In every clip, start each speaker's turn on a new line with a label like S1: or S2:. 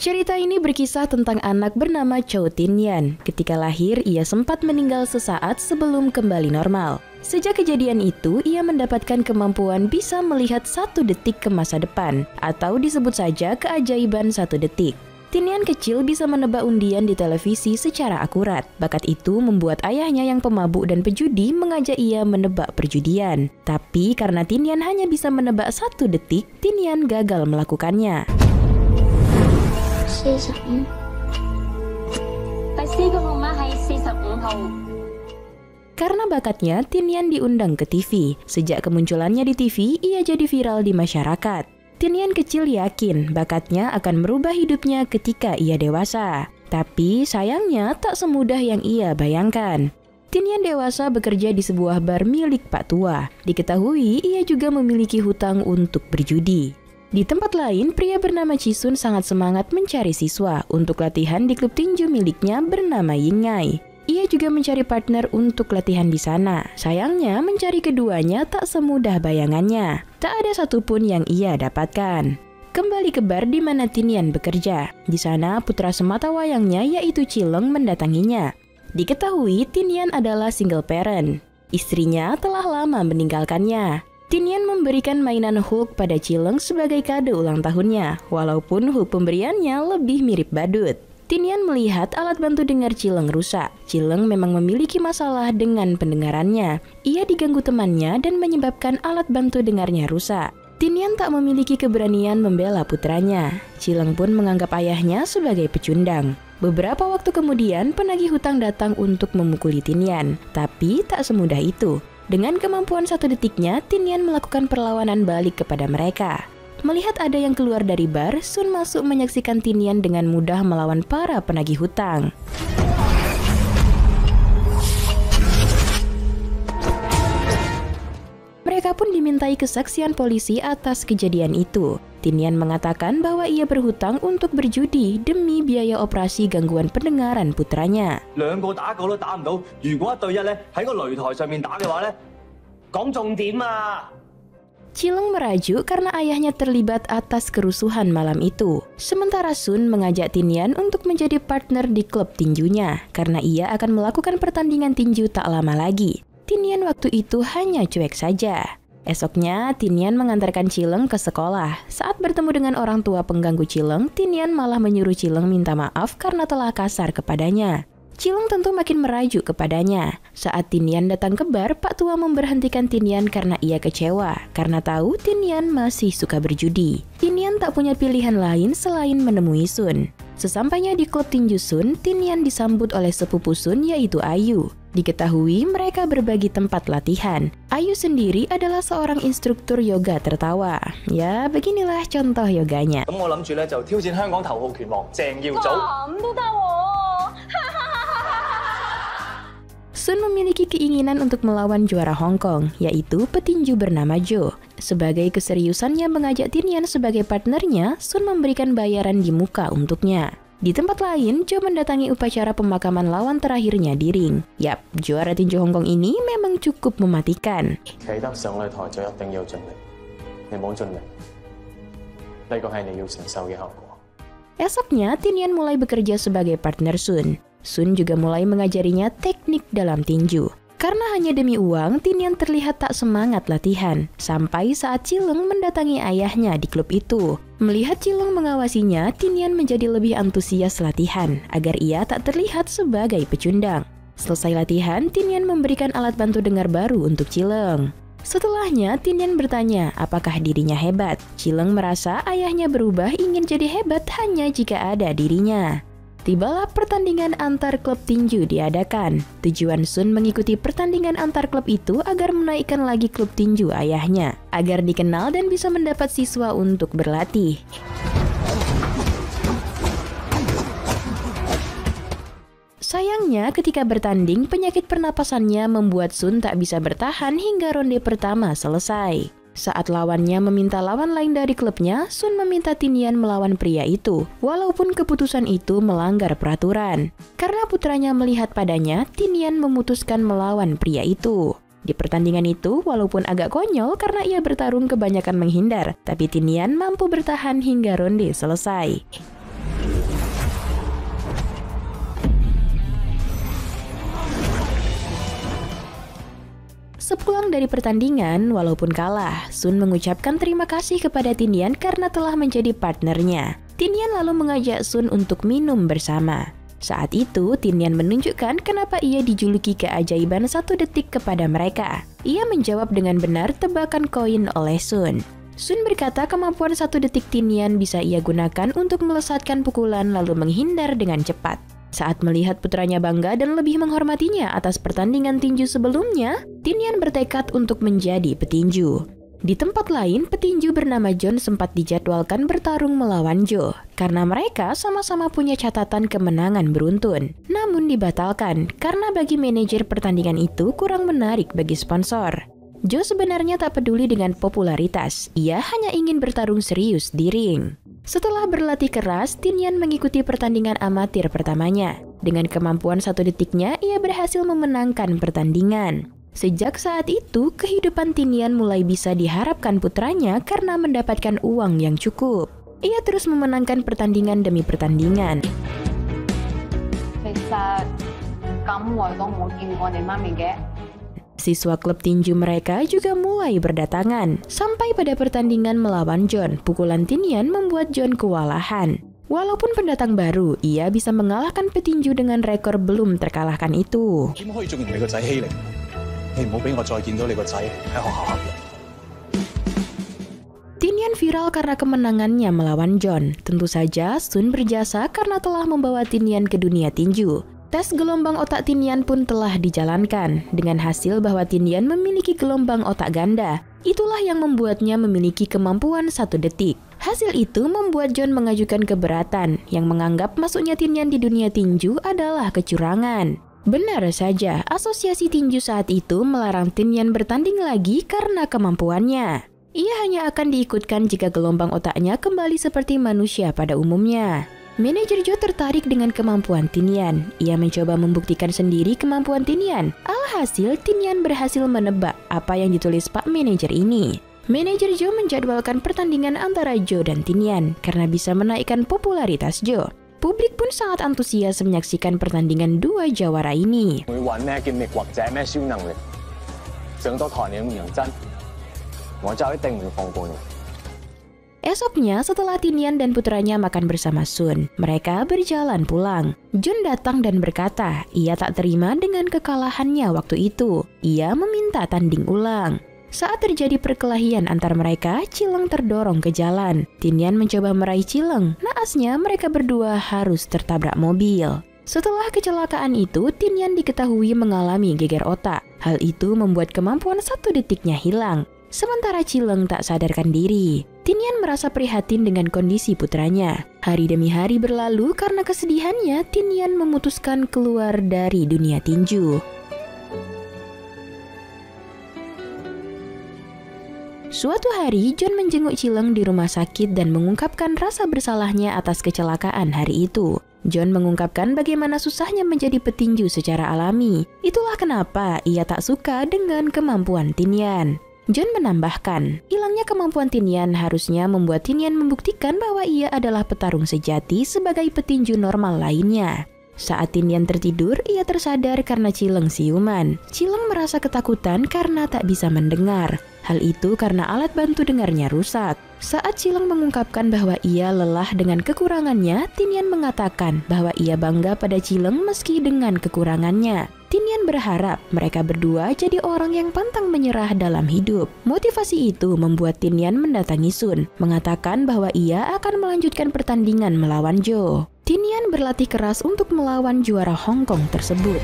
S1: Cerita ini berkisah tentang anak bernama Chow Tin-yan. Ketika lahir, ia sempat meninggal sesaat sebelum kembali normal. Sejak kejadian itu, ia mendapatkan kemampuan bisa melihat 1 detik ke masa depan, atau disebut saja keajaiban 1 detik. Tin-yan kecil bisa menebak undian di televisi secara akurat. Bakat itu membuat ayahnya yang pemabuk dan pejudi mengajak ia menebak perjudian. Tapi karena Tin-yan hanya bisa menebak 1 detik, Tin-yan gagal melakukannya. Karena bakatnya, Tin-yan diundang ke TV. Sejak kemunculannya di TV, ia jadi viral di masyarakat. Tin-yan kecil yakin bakatnya akan merubah hidupnya ketika ia dewasa. Tapi sayangnya tak semudah yang ia bayangkan. Tin-yan dewasa bekerja di sebuah bar milik Pak Tua. Diketahui ia juga memiliki hutang untuk berjudi. Di tempat lain, pria bernama Chi-sun sangat semangat mencari siswa untuk latihan di klub tinju miliknya bernama Ying-ngai. Ia juga mencari partner untuk latihan di sana. Sayangnya, mencari keduanya tak semudah bayangannya. Tak ada satupun yang ia dapatkan. Kembali ke bar di mana Tin-yan bekerja. Di sana, putra semata wayangnya yaitu Chileng mendatanginya. Diketahui Tin-yan adalah single parent. Istrinya telah lama meninggalkannya. Tin-yan memberikan mainan Hulk pada Chileng sebagai kado ulang tahunnya, walaupun Hulk pemberiannya lebih mirip badut. Tin-yan melihat alat bantu dengar Chileng rusak. Chileng memang memiliki masalah dengan pendengarannya. Ia diganggu temannya dan menyebabkan alat bantu dengarnya rusak. Tin-yan tak memiliki keberanian membela putranya. Chileng pun menganggap ayahnya sebagai pecundang. Beberapa waktu kemudian, penagih hutang datang untuk memukuli Tin-yan, tapi tak semudah itu. Dengan kemampuan 1 detiknya, Tin-yan melakukan perlawanan balik kepada mereka. Melihat ada yang keluar dari bar, Sun masuk menyaksikan Tin-yan dengan mudah melawan para penagih hutang. Mereka pun dimintai kesaksian polisi atas kejadian itu. Tin-yan mengatakan bahwa ia berhutang untuk berjudi demi biaya operasi gangguan pendengaran putranya. Chileng merajuk karena ayahnya terlibat atas kerusuhan malam itu. Sementara Sun mengajak Tin-yan untuk menjadi partner di klub tinjunya karena ia akan melakukan pertandingan tinju tak lama lagi. Tin-yan waktu itu hanya cuek saja. Esoknya, Tin-yan mengantarkan Chileng ke sekolah. Saat bertemu dengan orang tua pengganggu Chileng, Tin-yan malah menyuruh Chileng minta maaf karena telah kasar kepadanya. Chileng tentu makin merajuk kepadanya. Saat Tin-yan datang ke bar, Pak Tua memberhentikan Tin-yan karena ia kecewa, karena tahu Tin-yan masih suka berjudi. Tin-yan tak punya pilihan lain selain menemui Sun. Sesampainya di klub tinju Sun, Tin-yan disambut oleh sepupu Sun yaitu Ayu. Diketahui mereka berbagi tempat latihan. Ayu sendiri adalah seorang instruktur yoga tertawa. Ya, beginilah contoh yoganya. Sun memiliki keinginan untuk melawan juara Hong Kong, yaitu petinju bernama Jo. Sebagai keseriusannya mengajak Tin-yan sebagai partnernya, Sun memberikan bayaran di muka untuknya. Di tempat lain, Jo mendatangi upacara pemakaman lawan terakhirnya di ring. Yap, juara tinju Hong Kong ini memang cukup mematikan. Esoknya, Tin-yan mulai bekerja sebagai partner Sun. Sun juga mulai mengajarinya teknik dalam tinju. Karena hanya demi uang, Tin-yan terlihat tak semangat latihan. Sampai saat Chileng mendatangi ayahnya di klub itu. Melihat Chileng mengawasinya, Tin-yan menjadi lebih antusias latihan agar ia tak terlihat sebagai pecundang. Selesai latihan, Tin-yan memberikan alat bantu dengar baru untuk Chileng. Setelahnya, Tin-yan bertanya apakah dirinya hebat. Chileng merasa ayahnya berubah ingin jadi hebat hanya jika ada dirinya. Tibalah pertandingan antar klub tinju diadakan. Tujuan Sun mengikuti pertandingan antar klub itu agar menaikkan lagi klub tinju ayahnya, agar dikenal dan bisa mendapat siswa untuk berlatih. Sayangnya, ketika bertanding, penyakit pernapasannya membuat Sun tak bisa bertahan hingga ronde pertama selesai. Saat lawannya meminta lawan lain dari klubnya, Sun meminta Tin-yan melawan pria itu, walaupun keputusan itu melanggar peraturan. Karena putranya melihat padanya, Tin-yan memutuskan melawan pria itu. Di pertandingan itu, walaupun agak konyol karena ia bertarung kebanyakan menghindar, tapi Tin-yan mampu bertahan hingga ronde selesai. Pulang dari pertandingan, walaupun kalah, Sun mengucapkan terima kasih kepada Tinian karena telah menjadi partnernya. Tinian lalu mengajak Sun untuk minum bersama. Saat itu, Tinian menunjukkan kenapa ia dijuluki keajaiban 1 detik kepada mereka. Ia menjawab dengan benar tebakan koin oleh Sun. Sun berkata kemampuan 1 detik Tinian bisa ia gunakan untuk melesatkan pukulan lalu menghindar dengan cepat. Saat melihat putranya bangga dan lebih menghormatinya atas pertandingan tinju sebelumnya, Tinian bertekad untuk menjadi petinju. Di tempat lain, petinju bernama John sempat dijadwalkan bertarung melawan Joe karena mereka sama-sama punya catatan kemenangan beruntun. Namun dibatalkan karena bagi manajer pertandingan itu kurang menarik bagi sponsor. Joe sebenarnya tak peduli dengan popularitas, ia hanya ingin bertarung serius di ring. Setelah berlatih keras, Tinian mengikuti pertandingan amatir pertamanya. Dengan kemampuan 1 detiknya, ia berhasil memenangkan pertandingan. Sejak saat itu, kehidupan Tinian mulai bisa diharapkan putranya karena mendapatkan uang yang cukup. Ia terus memenangkan pertandingan demi pertandingan. Siswa klub tinju mereka juga mulai berdatangan. Sampai pada pertandingan melawan John, pukulan Tinian membuat John kewalahan. Walaupun pendatang baru, ia bisa mengalahkan petinju dengan rekor belum terkalahkan itu. Tinian viral karena kemenangannya melawan John. Tentu saja, Sun berjasa karena telah membawa Tinian ke dunia tinju. Tes gelombang otak Tinian pun telah dijalankan, dengan hasil bahwa Tinian memiliki gelombang otak ganda. Itulah yang membuatnya memiliki kemampuan 1 detik. Hasil itu membuat John mengajukan keberatan, yang menganggap masuknya Tinian di dunia tinju adalah kecurangan. Benar saja, asosiasi tinju saat itu melarang Tinian bertanding lagi karena kemampuannya. Ia hanya akan diikutkan jika gelombang otaknya kembali seperti manusia pada umumnya. Manajer Joe tertarik dengan kemampuan Tinian. Ia mencoba membuktikan sendiri kemampuan Tinian. Alhasil, Tinian berhasil menebak apa yang ditulis Pak Manajer ini. Manajer Joe menjadwalkan pertandingan antara Joe dan Tinian karena bisa menaikkan popularitas Joe. Publik pun sangat antusias menyaksikan pertandingan 2 jawara ini. Esoknya, setelah Tinian dan putranya makan bersama Sun, mereka berjalan pulang. John datang dan berkata, ia tak terima dengan kekalahannya waktu itu. Ia meminta tanding ulang. Saat terjadi perkelahian antar mereka, Chileng terdorong ke jalan. Tinian mencoba meraih Chileng. Naasnya, mereka berdua harus tertabrak mobil. Setelah kecelakaan itu, Tinian diketahui mengalami geger otak. Hal itu membuat kemampuan 1 detiknya hilang. Sementara Chileng tak sadarkan diri. Tinian merasa prihatin dengan kondisi putranya. Hari demi hari berlalu karena kesedihannya, Tinian memutuskan keluar dari dunia tinju. Suatu hari, John menjenguk Chileng di rumah sakit dan mengungkapkan rasa bersalahnya atas kecelakaan hari itu. John mengungkapkan bagaimana susahnya menjadi petinju secara alami. Itulah kenapa ia tak suka dengan kemampuan Tinian. John menambahkan, hilangnya kemampuan Tinian harusnya membuat Tinian membuktikan bahwa ia adalah petarung sejati sebagai petinju normal lainnya. Saat Tinian tertidur, ia tersadar karena Chileng siuman. Chileng merasa ketakutan karena tak bisa mendengar. Hal itu karena alat bantu dengarnya rusak. Saat Chileng mengungkapkan bahwa ia lelah dengan kekurangannya, Tinian mengatakan bahwa ia bangga pada Chileng meski dengan kekurangannya. Tinian berharap mereka berdua jadi orang yang pantang menyerah dalam hidup. Motivasi itu membuat Tinian mendatangi Sun, mengatakan bahwa ia akan melanjutkan pertandingan melawan Joe. Tinian berlatih keras untuk melawan juara Hong Kong tersebut.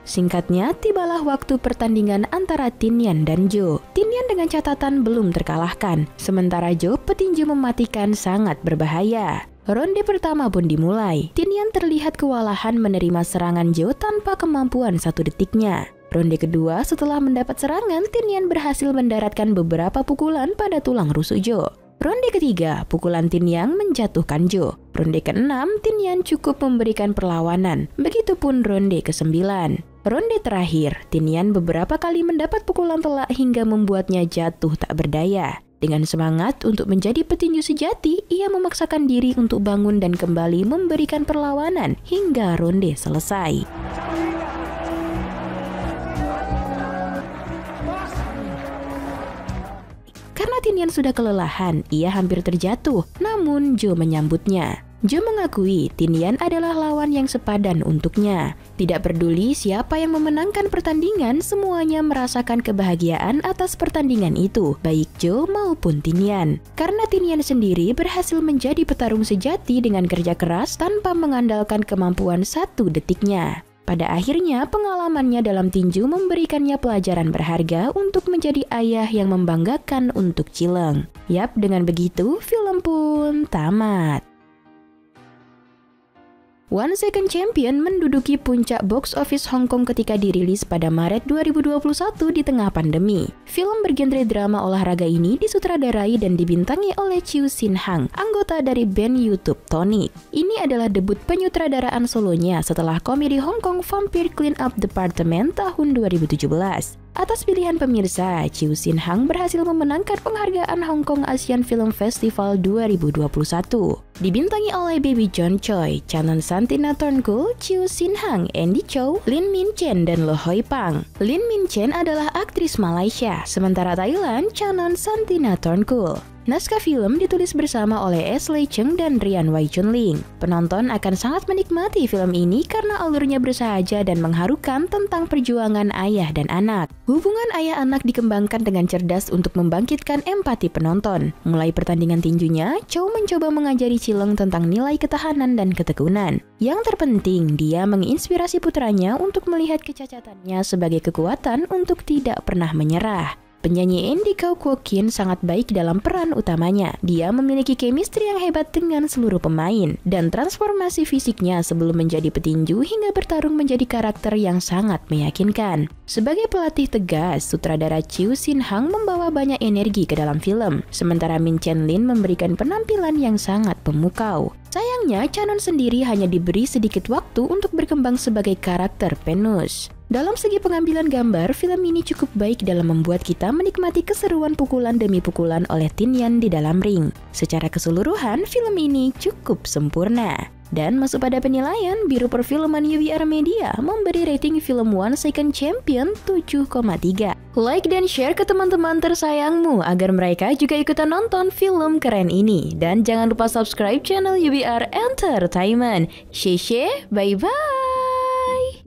S1: Singkatnya, tibalah waktu pertandingan antara Tinian dan Joe. Tinian dengan catatan belum terkalahkan, sementara Joe petinju mematikan sangat berbahaya. Ronde pertama pun dimulai. Tinian terlihat kewalahan menerima serangan Joe tanpa kemampuan 1 detiknya. Ronde kedua, setelah mendapat serangan, Tinian berhasil mendaratkan beberapa pukulan pada tulang rusuk Joe. Ronde ketiga, pukulan Tinian menjatuhkan Joe. Ronde ke-6, Tinian cukup memberikan perlawanan. Begitupun ronde ke-9. Ronde terakhir, Tinian beberapa kali mendapat pukulan telak hingga membuatnya jatuh tak berdaya. Dengan semangat untuk menjadi petinju sejati, ia memaksakan diri untuk bangun dan kembali memberikan perlawanan hingga ronde selesai. Tinian sudah kelelahan, ia hampir terjatuh, namun Joe menyambutnya. Joe mengakui Tinian adalah lawan yang sepadan untuknya. Tidak peduli siapa yang memenangkan pertandingan, semuanya merasakan kebahagiaan atas pertandingan itu, baik Joe maupun Tinian. Karena Tinian sendiri berhasil menjadi petarung sejati dengan kerja keras tanpa mengandalkan kemampuan satu detiknya. Pada akhirnya, pengalamannya dalam tinju memberikannya pelajaran berharga untuk menjadi ayah yang membanggakan untuk Chileng. Yap, dengan begitu, film pun tamat. One Second Champion menduduki puncak box office Hong Kong ketika dirilis pada Maret 2021 di tengah pandemi. Film bergenre drama olahraga ini disutradarai dan dibintangi oleh Chiu Sin Hang, anggota dari band YouTube Tonic. Ini adalah debut penyutradaraan solonya setelah komedi Hong Kong Vampire Clean Up Department tahun 2017. Atas pilihan pemirsa, Chiu Sin Hang berhasil memenangkan penghargaan Hong Kong Asian Film Festival 2021. Dibintangi oleh Baby John Choi, Chanon Santina Thornkull, Chiu Sin Hang, Andy Chow, Lin Min Chen, dan Lo Hoi Pang. Lin Min Chen adalah aktris Malaysia, sementara Thailand, Chanon Santina Thornkull. Naskah film ditulis bersama oleh Ashley Cheung dan Rian Wai Chun Ling. Penonton akan sangat menikmati film ini karena alurnya bersahaja dan mengharukan tentang perjuangan ayah dan anak. Hubungan ayah-anak dikembangkan dengan cerdas untuk membangkitkan empati penonton. Mulai pertandingan tinjunya, Chow mencoba mengajari Chileng tentang nilai ketahanan dan ketekunan. Yang terpenting, dia menginspirasi putranya untuk melihat kecacatannya sebagai kekuatan untuk tidak pernah menyerah. Penyanyi Andy Kau Kuo Kin sangat baik dalam peran utamanya. Dia memiliki chemistry yang hebat dengan seluruh pemain, dan transformasi fisiknya sebelum menjadi petinju hingga bertarung menjadi karakter yang sangat meyakinkan. Sebagai pelatih tegas, sutradara Chiu Sin Hang membawa banyak energi ke dalam film, sementara Min Chen Lin memberikan penampilan yang sangat memukau. Sayangnya, Chanon sendiri hanya diberi sedikit waktu untuk berkembang sebagai karakter Venus. Dalam segi pengambilan gambar, film ini cukup baik dalam membuat kita menikmati keseruan pukulan demi pukulan oleh Tinian di dalam ring. Secara keseluruhan, film ini cukup sempurna. Dan masuk pada penilaian, Biro Perfilman UBR Media memberi rating film One Second Champion 7,3. Like dan share ke teman-teman tersayangmu agar mereka juga ikutan nonton film keren ini. Dan jangan lupa subscribe channel UBR Entertainment. Sheshe, bye-bye!